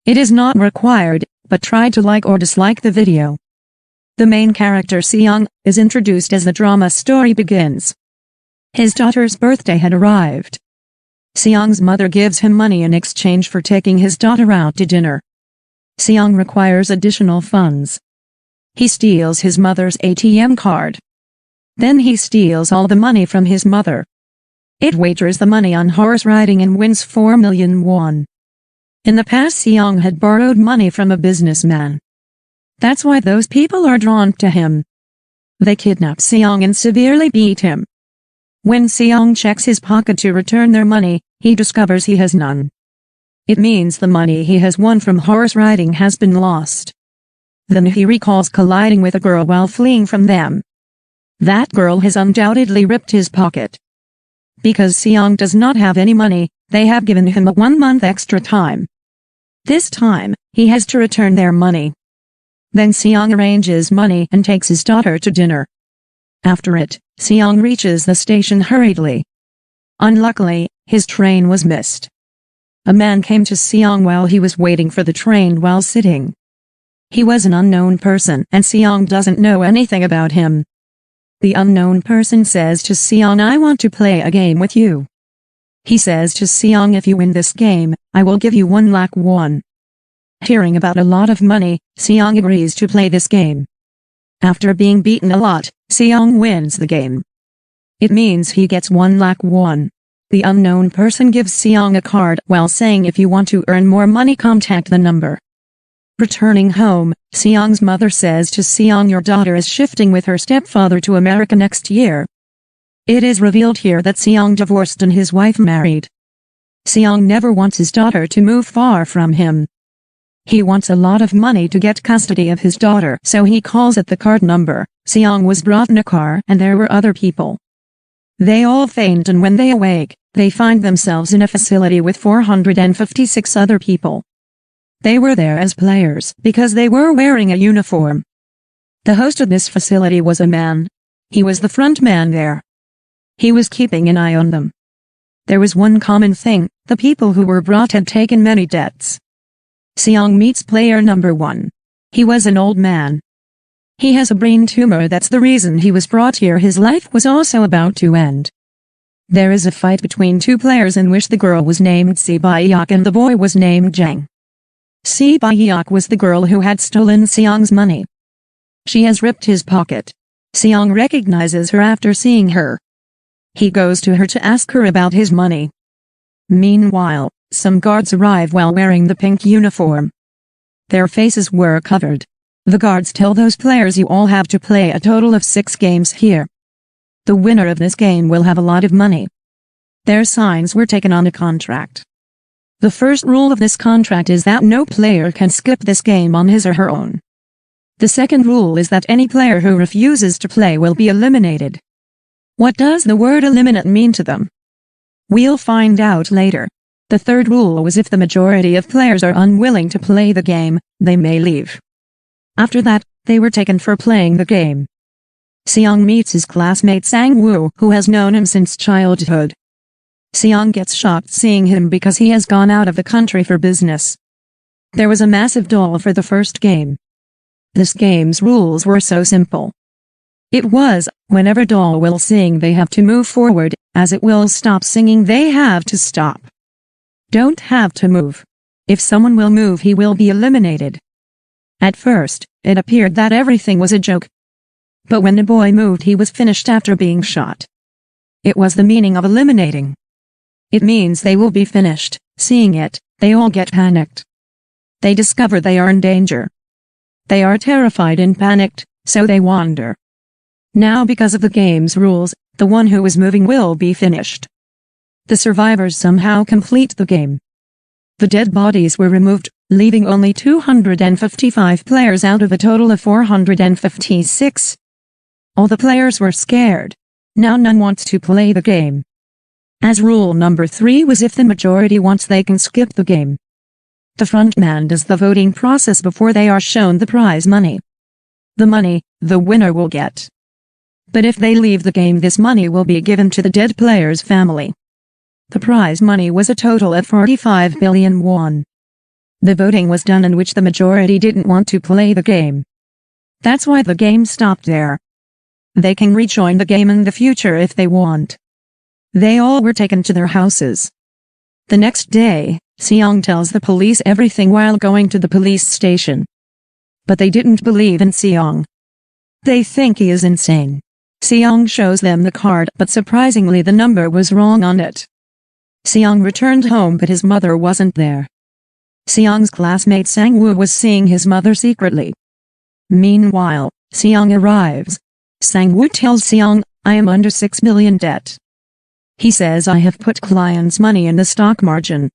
It is not required, but try to like or dislike the video. The main character Seong is introduced as the drama story begins. His daughter's birthday had arrived. Seong's mother gives him money in exchange for taking his daughter out to dinner. Seong requires additional funds. He steals his mother's ATM card. Then he steals all the money from his mother. It wagers the money on horse riding and wins 4 million won. In the past, Seong had borrowed money from a businessman. That's why those people are drawn to him. They kidnap Seong and severely beat him. When Seong checks his pocket to return their money, he discovers he has none. It means the money he has won from horse riding has been lost. Then he recalls colliding with a girl while fleeing from them. That girl has undoubtedly ripped his pocket. Because Seong does not have any money, they have given him a 1 month extra time. This time, he has to return their money. Then Seong arranges money and takes his daughter to dinner. After it, Seong reaches the station hurriedly. Unluckily, his train was missed. A man came to Seong while he was waiting for the train while sitting. He was an unknown person and Seong doesn't know anything about him. The unknown person says to Seong, "I want to play a game with you." He says to Seong, "If you win this game, I will give you 1 lakh won." Hearing about a lot of money, Seong agrees to play this game. After being beaten a lot, Seong wins the game. It means he gets 1 lakh won. The unknown person gives Seong a card while saying, "If you want to earn more money, contact the number." Returning home, Seong's mother says to Seong, "Your daughter is shifting with her stepfather to America next year." It is revealed here that Seong divorced and his wife married. Seong never wants his daughter to move far from him. He wants a lot of money to get custody of his daughter, so he calls at the card number. Seong was brought in a car and there were other people. They all faint, and when they awake, they find themselves in a facility with 456 other people. They were there as players because they were wearing a uniform. The host of this facility was a man. He was the front man there. He was keeping an eye on them. There was one common thing: the people who were brought had taken many debts. Seong meets player number 1. He was an old man. He has a brain tumor. That's the reason he was brought here. His life was also about to end. There is a fight between 2 players in which the girl was named Si Baeok and the boy was named Jang. Si Baeok was the girl who had stolen Seong's money. She has ripped his pocket. Seong recognizes her after seeing her. He goes to her to ask her about his money. Meanwhile, some guards arrive while wearing the pink uniform. Their faces were covered. The guards tell those players, "You all have to play a total of 6 games here. The winner of this game will have a lot of money." Their signs were taken on a contract. The first rule of this contract is that no player can skip this game on his or her own. The second rule is that any player who refuses to play will be eliminated. What does the word eliminate mean to them? We'll find out later. The third rule was if the majority of players are unwilling to play the game, they may leave. After that, they were taken for playing the game. Seong meets his classmate Sang-woo, who has known him since childhood. Seong gets shocked seeing him because he has gone out of the country for business. There was a massive doll for the first game. This game's rules were so simple. It was, whenever doll will sing they have to move forward, as it will stop singing they have to stop. Don't have to move. If someone will move he will be eliminated. At first, it appeared that everything was a joke. But when the boy moved he was finished after being shot. It was the meaning of eliminating. It means they will be finished. Seeing it, they all get panicked. They discover they are in danger. They are terrified and panicked, so they wander. Now because of the game's rules, the one who is moving will be finished. The survivors somehow complete the game. The dead bodies were removed, leaving only 255 players out of a total of 456. All the players were scared. Now none wants to play the game. As rule number 3 was if the majority wants they can skip the game. The frontman does the voting process before they are shown the prize money. The money, the winner will get. But if they leave the game this money will be given to the dead player's family. The prize money was a total of 45 billion won. The voting was done in which the majority didn't want to play the game. That's why the game stopped there. They can rejoin the game in the future if they want. They all were taken to their houses. The next day, Seong tells the police everything while going to the police station. But they didn't believe in Seong. They think he is insane. Seong shows them the card, but surprisingly the number was wrong on it. Seong returned home but his mother wasn't there. Seong's classmate Sang-woo was seeing his mother secretly. Meanwhile, Seong arrives. Sang-woo tells Seong, "I am under 6 million debt." He says, "I have put clients' money in the stock margin."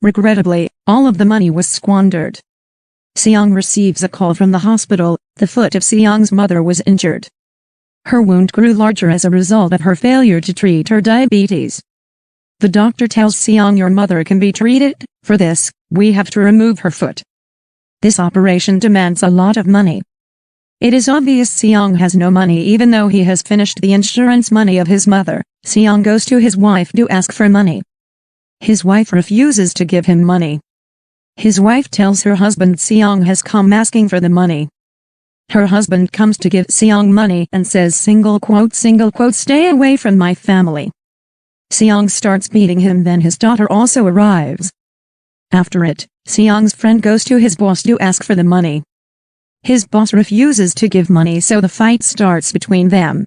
Regrettably, all of the money was squandered. Seong receives a call from the hospital. The foot of Seong's mother was injured. Her wound grew larger as a result of her failure to treat her diabetes. The doctor tells Seong, "Your mother can be treated. For this, we have to remove her foot." This operation demands a lot of money. It is obvious Seong has no money even though he has finished the insurance money of his mother. Seong goes to his wife to ask for money. His wife refuses to give him money. His wife tells her husband Seong has come asking for the money. Her husband comes to give Seong money and says, single quote, "Stay away from my family." Seong starts beating him, then his daughter also arrives. After it, Seong's friend goes to his boss to ask for the money. His boss refuses to give money, so the fight starts between them.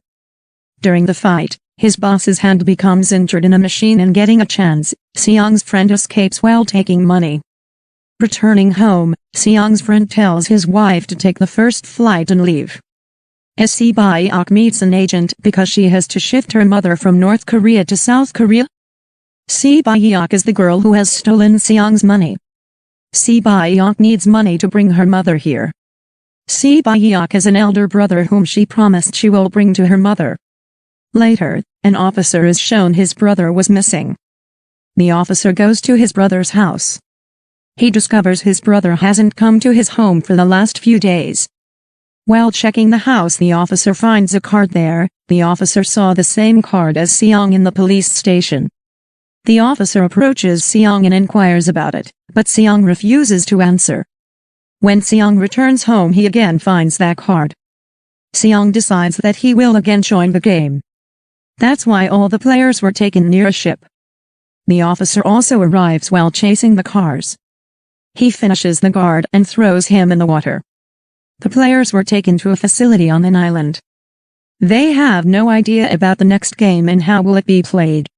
During the fight, his boss's hand becomes injured in a machine and getting a chance, Seong's friend escapes while taking money. Returning home, Seong's friend tells his wife to take the first flight and leave. As Si-baek meets an agent because she has to shift her mother from North Korea to South Korea. Si-baek is the girl who has stolen Seong's money. Si-baek needs money to bring her mother here. Si-baek has an elder brother whom she promised she will bring to her mother. Later, an officer is shown his brother was missing. The officer goes to his brother's house. He discovers his brother hasn't come to his home for the last few days. While checking the house, the officer finds a card there. The officer saw the same card as Seong in the police station. The officer approaches Seong and inquires about it, but Seong refuses to answer. When Seong returns home, he again finds that card. Seong decides that he will again join the game. That's why all the players were taken near a ship. The officer also arrives while chasing the cars. He finishes the guard and throws him in the water. The players were taken to a facility on an island. They have no idea about the next game and how will it be played.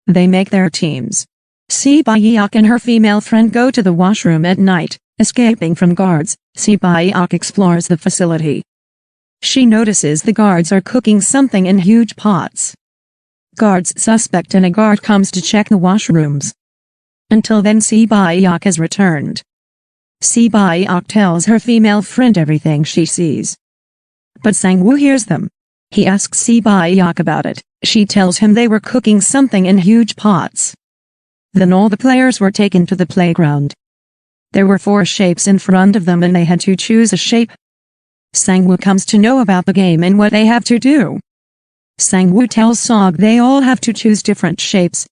They make their teams. Si-baek and her female friend go to the washroom at night. Escaping from guards, Si-baek explores the facility. She notices the guards are cooking something in huge pots. Guards suspect and a guard comes to check the washrooms. Until then, Si-baek has returned. Si-baek tells her female friend everything she sees. But Sang-woo hears them. He asks Si-baek about it. She tells him they were cooking something in huge pots. Then all the players were taken to the playground. There were 4 shapes in front of them and they had to choose a shape. Sang-woo comes to know about the game and what they have to do. Sang-woo tells Seong they all have to choose different shapes.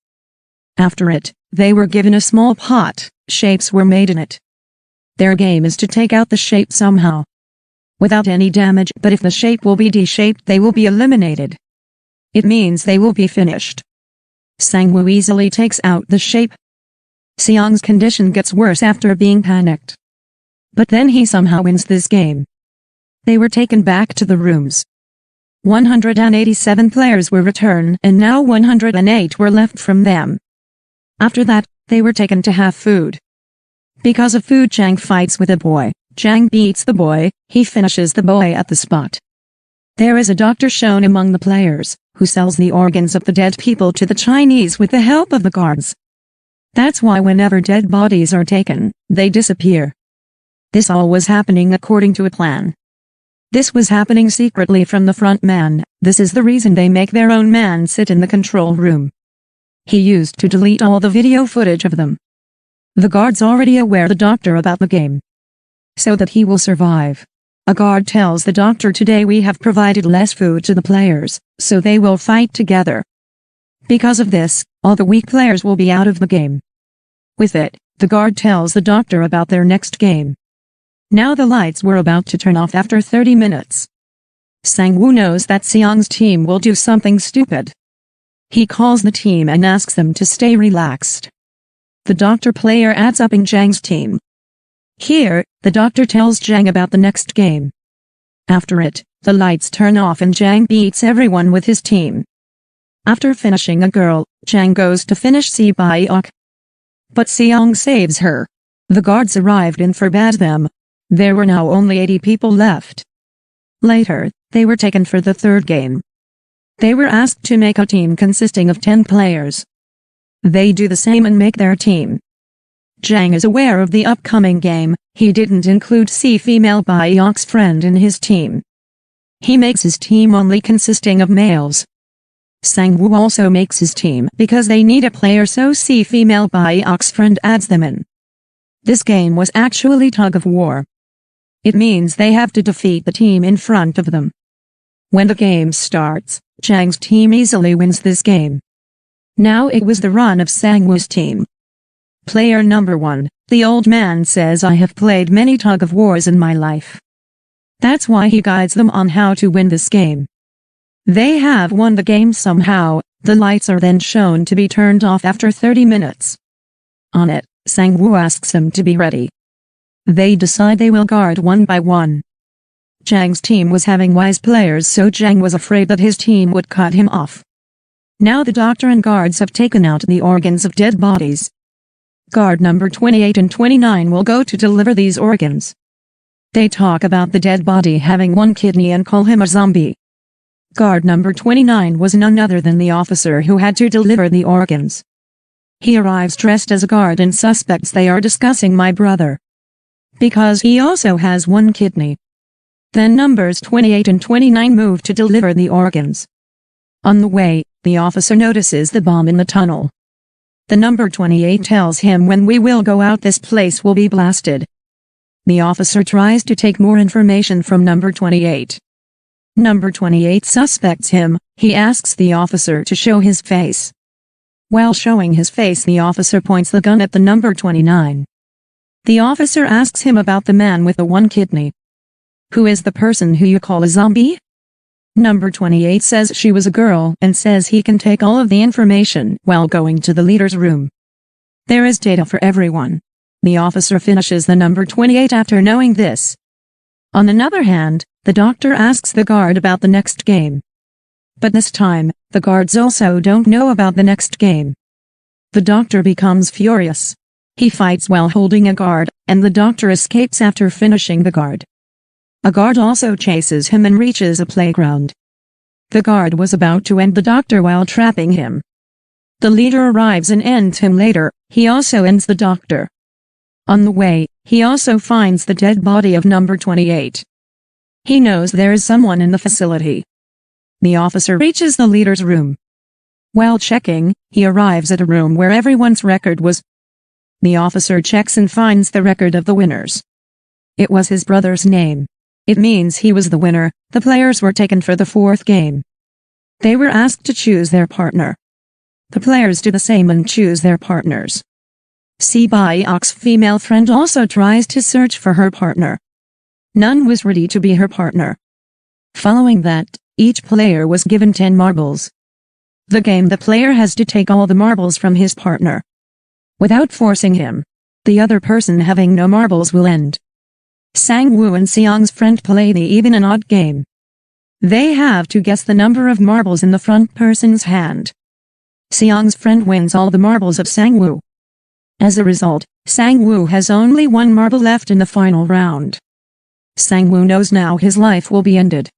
After it, they were given a small pot. Shapes were made in it. Their game is to take out the shape somehow, without any damage, but if the shape will be D-shaped, they will be eliminated. It means they will be finished. Sang-woo easily takes out the shape. Seong's condition gets worse after being panicked. But then he somehow wins this game. They were taken back to the rooms. 187 players were returned and now 108 were left from them. After that, they were taken to have food. Because of food, Chang fights with a boy. Chang beats the boy. He finishes the boy at the spot. There is a doctor shown among the players, who sells the organs of the dead people to the Chinese with the help of the guards. That's why whenever dead bodies are taken, they disappear. This all was happening according to a plan. This was happening secretly from the front man. This is the reason they make their own man sit in the control room. He used to delete all the video footage of them. The guards already aware the doctor about the game, so that he will survive. A guard tells the doctor, today we have provided less food to the players, so they will fight together. Because of this, all the weak players will be out of the game. With it, The guard tells the doctor about their next game. Now the lights were about to turn off after 30 minutes. Sang-woo knows that Seong's team will do something stupid. He calls the team and asks them to stay relaxed. The doctor player adds up in Jang's team. Here, the doctor tells Jang about the next game. After it, the lights turn off and Jang beats everyone with his team. After finishing a girl, Jang goes to finish Si Byok. But Seong saves her. The guards arrived and forbade them. There were now only 80 people left. Later, they were taken for the third game. They were asked to make a team consisting of 10 players. They do the same and make their team. Jang is aware of the upcoming game. He didn't include Si female Byok's friend in his team. He makes his team only consisting of males. Sang-woo also makes his team because they need a player, so Si female Byok's friend adds them in. This game was actually tug of war. It means they have to defeat the team in front of them. When the game starts, Jang's team easily wins this game. Now it was the run of Sang-woo's team. Player number 1, the old man says, I have played many tug of wars in my life. That's why he guides them on how to win this game. They have won the game somehow. The lights are then shown to be turned off after 30 minutes. On it, Sang-woo asks them to be ready. They decide they will guard one by one. Jang's team was having wise players, so Jang was afraid that his team would cut him off. Now the doctor and guards have taken out the organs of dead bodies. Guard number 28 and 29 will go to deliver these organs. They talk about the dead body having one kidney and call him a zombie. Guard number 29 was none other than the officer who had to deliver the organs. He arrives dressed as a guard and suspects they are discussing my brother, because he also has one kidney. Then numbers 28 and 29 move to deliver the organs. On the way, the officer notices the bomb in the tunnel. The number 28 tells him, when we will go out, this place will be blasted. The officer tries to take more information from number 28. Number 28 suspects him. He asks the officer to show his face. While showing his face, the officer points the gun at the number 29. The officer asks him about the man with the one kidney. Who is the person who you call a zombie? Number 28 says she was a girl and says he can take all of the information while going to the leader's room. There is data for everyone. The officer finishes the number 28 after knowing this. On another hand, the doctor asks the guard about the next game. But this time, the guards also don't know about the next game. The doctor becomes furious. He fights while holding a guard, and the doctor escapes after finishing the guard. A guard also chases him and reaches a playground. The guard was about to end the doctor while trapping him. The leader arrives and ends him later. He also ends the doctor. On the way, he also finds the dead body of number 28. He knows there is someone in the facility. The officer reaches the leader's room. While checking, he arrives at a room where everyone's record was. The officer checks and finds the record of the winners. It was his brother's name. It means he was the winner. The players were taken for the fourth game. They were asked to choose their partner. The players do the same and choose their partners. Si Byok's female friend also tries to search for her partner. None was ready to be her partner. Following that, each player was given 10 marbles. The game, the player has to take all the marbles from his partner. Without forcing him, the other person having no marbles will end. Sang-woo and Seong's friend play the even and odd game. They have to guess the number of marbles in the front person's hand. Seong's friend wins all the marbles of Sang-woo. As a result, Sang-woo has only one marble left in the final round. Sang-woo knows now his life will be ended.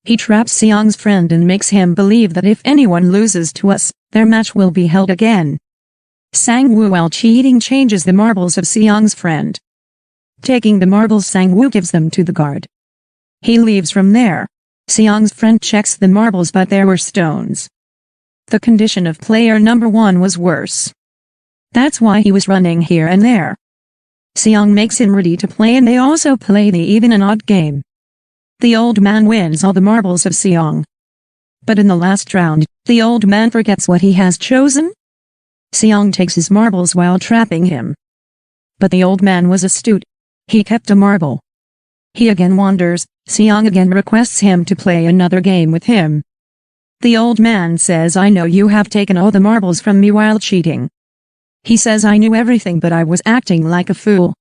He traps Seong's friend and makes him believe that if anyone loses to us, their match will be held again. Sang-woo, while cheating, changes the marbles of Seong's friend. Taking the marbles, Sang-woo gives them to the guard. He leaves from there. Seong's friend checks the marbles, but there were stones. The condition of player number 1 was worse. That's why he was running here and there. Seong makes him ready to play, and they also play the even and odd game. The old man wins all the marbles of Seong. But in the last round, the old man forgets what he has chosen. Seong takes his marbles while trapping him. But the old man was astute. He kept a marble. He again wanders. Seong again requests him to play another game with him. The old man says, I know you have taken all the marbles from me while cheating. He says, I knew everything but I was acting like a fool.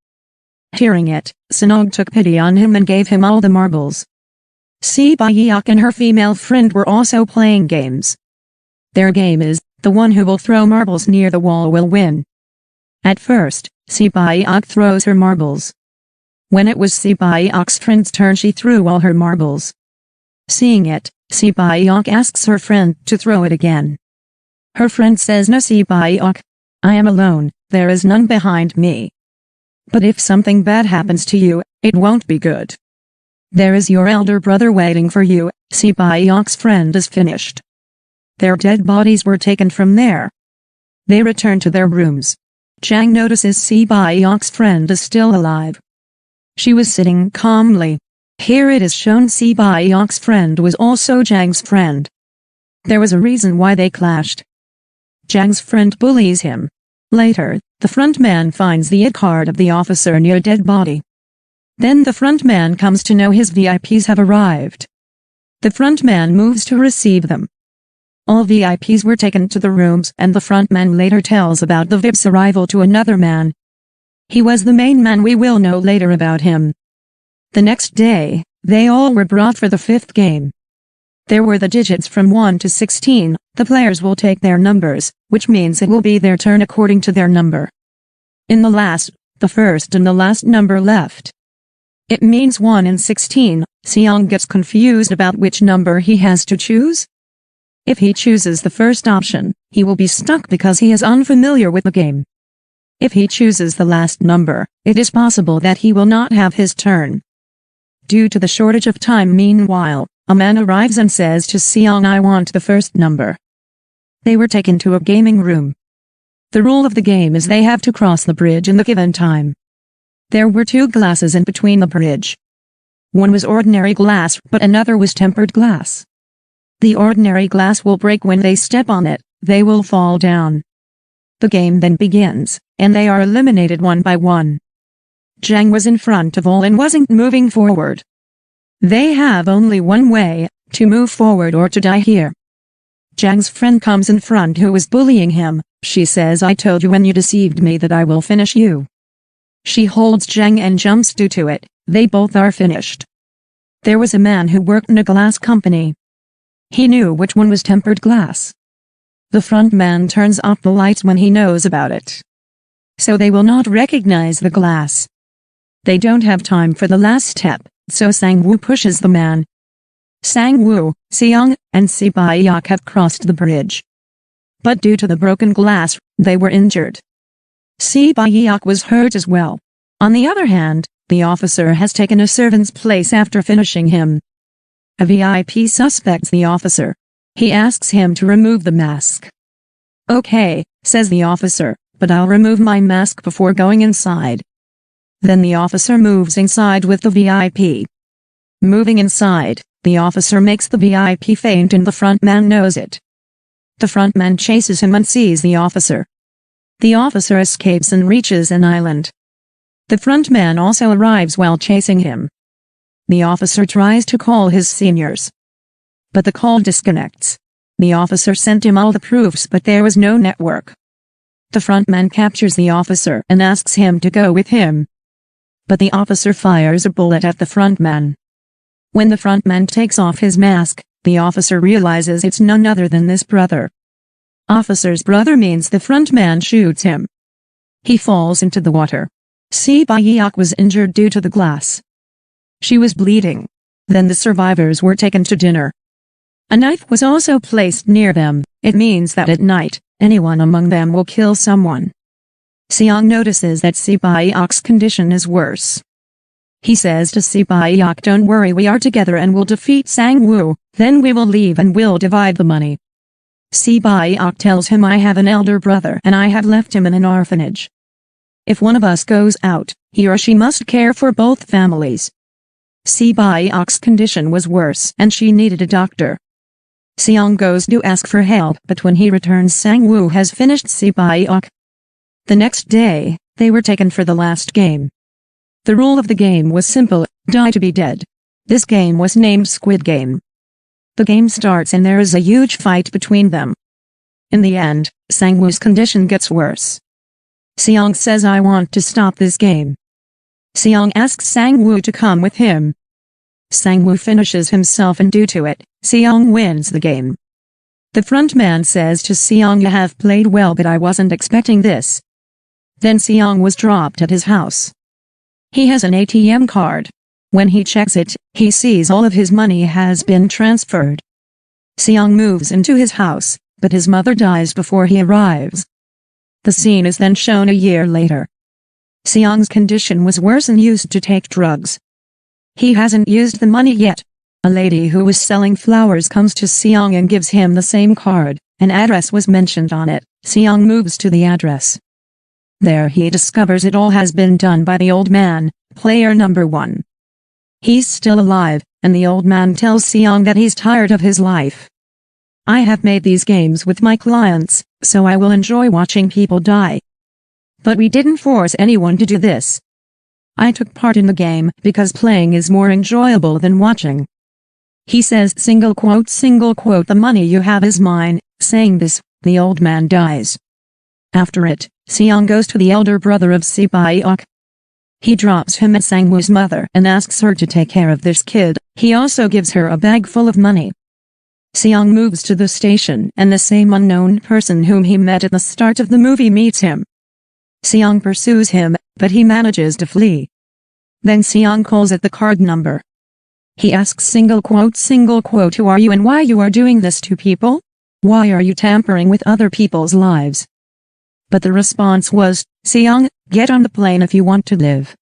Hearing it, Seong took pity on him and gave him all the marbles. Si Ba-yeok and her female friend were also playing games. Their game is, the one who will throw marbles near the wall will win. At first, Si Ba-yeok throws her marbles. When it was Si Ba-yeok's friend's turn, she threw all her marbles. Seeing it, Si Ba-yeok asks her friend to throw it again. Her friend says, no, Si Ba-yeok, I am alone, there is none behind me. But if something bad happens to you, it won't be good. There is your elder brother waiting for you. Si Ba-yeok's friend is finished. Their dead bodies were taken from there. They return to their rooms. Jang notices Si Ba-yeok's friend is still alive. She was sitting calmly. Here it is shown Si Ba-yeok's friend was also Jang's friend. There was a reason why they clashed. Jang's friend bullies him. Later, the front man finds the ID card of the officer near a dead body. Then the front man comes to know his VIPs have arrived. The front man moves to receive them. All VIPs were taken to the rooms and the front man later tells about the VIP's arrival to another man. He was the main man, we will know later about him. The next day, they all were brought for the fifth game. There were the digits from 1 to 16, the players will take their numbers, which means it will be their turn according to their number. In the first and the last number left. It means 1 and 16, Seong gets confused about which number he has to choose. If he chooses the first option, he will be stuck because he is unfamiliar with the game. If he chooses the last number, it is possible that he will not have his turn. Due to the shortage of time, meanwhile, a man arrives and says to Seong, I want the first number. They were taken to a gaming room. The rule of the game is they have to cross the bridge in the given time. There were 2 glasses in between the bridge. One was ordinary glass, but another was tempered glass. The ordinary glass will break when they step on it, they will fall down. The game then begins, and they are eliminated one by one. Jang was in front of all and wasn't moving forward. They have only one way, to move forward or to die here. Jang's friend comes in front who was bullying him. She says, I told you when you deceived me that I will finish you. She holds Jang and jumps due to it. They both are finished. There was a man who worked in a glass company. He knew which one was tempered glass. The front man turns off the lights when he knows about it. So they will not recognize the glass. They don't have time for the last step. So Sang-woo pushes the man. Sang-woo, Seong, and Si Ba-yeok have crossed the bridge. But due to the broken glass, they were injured. Si Ba-yeok was hurt as well. On the other hand, the officer has taken a servant's place after finishing him. A VIP suspects the officer. He asks him to remove the mask. Okay, says the officer, but I'll remove my mask before going inside. Then the officer moves inside with the VIP. Moving inside, the officer makes the VIP faint and the front man knows it. The front man chases him and sees the officer. The officer escapes and reaches an island. The front man also arrives while chasing him. The officer tries to call his seniors. But the call disconnects. The officer sent him all the proofs but there was no network. The front man captures the officer and asks him to go with him. But the officer fires a bullet at the front man. When the front man takes off his mask, the officer realizes it's none other than this brother. Officer's brother means the front man shoots him. He falls into the water. Si Ba-yeok was injured due to the glass. She was bleeding. Then the survivors were taken to dinner. A knife was also placed near them. It means that at night, anyone among them will kill someone. Seong notices that Si Ba-yeok's condition is worse. He says to Si Ba-yeok, don't worry, we are together and will defeat Sang-woo, then we will leave and we'll divide the money. Si Ba-yeok tells him, I have an elder brother and I have left him in an orphanage. If one of us goes out, he or she must care for both families. Si Ba-yeok's condition was worse and she needed a doctor. Seong goes to ask for help, but when he returns, Sang-woo has finished Si Ba-yeok. The next day, They were taken for the last game. The rule of the game was simple, die to be dead. This game was named Squid Game. The game starts and there is a huge fight between them. In the end, Sang-woo's condition gets worse. Seong says, I want to stop this game. Seong asks Sang-woo to come with him. Sang-woo finishes himself and due to it, Seong wins the game. The frontman says to Seong, you have played well but I wasn't expecting this. Then Seong was dropped at his house. He has an ATM card. When he checks it, he sees all of his money has been transferred. Seong moves into his house, but his mother dies before he arrives. The scene is then shown a year later. Seong's condition was worse and used to take drugs. He hasn't used the money yet. A lady who was selling flowers comes to Seong and gives him the same card. An address was mentioned on it. Seong moves to the address. There he discovers it all has been done by the old man, player number 1. He's still alive, and the old man tells Seong that he's tired of his life. I have made these games with my clients, so I will enjoy watching people die. But we didn't force anyone to do this. I took part in the game because playing is more enjoyable than watching. He says, single quote, the money you have is mine. Saying this, the old man dies. After it, Seong goes to the elder brother of Sipaok. He drops him at Sang-woo's mother and asks her to take care of this kid. He also gives her a bag full of money. Seong moves to the station and the same unknown person whom he met at the start of the movie meets him. Seong pursues him, but he manages to flee. Then Seong calls at the card number. He asks single quote, who are you and why you are doing this to people? Why are you tampering with other people's lives? But the response was, Seong, get on the plane if you want to live.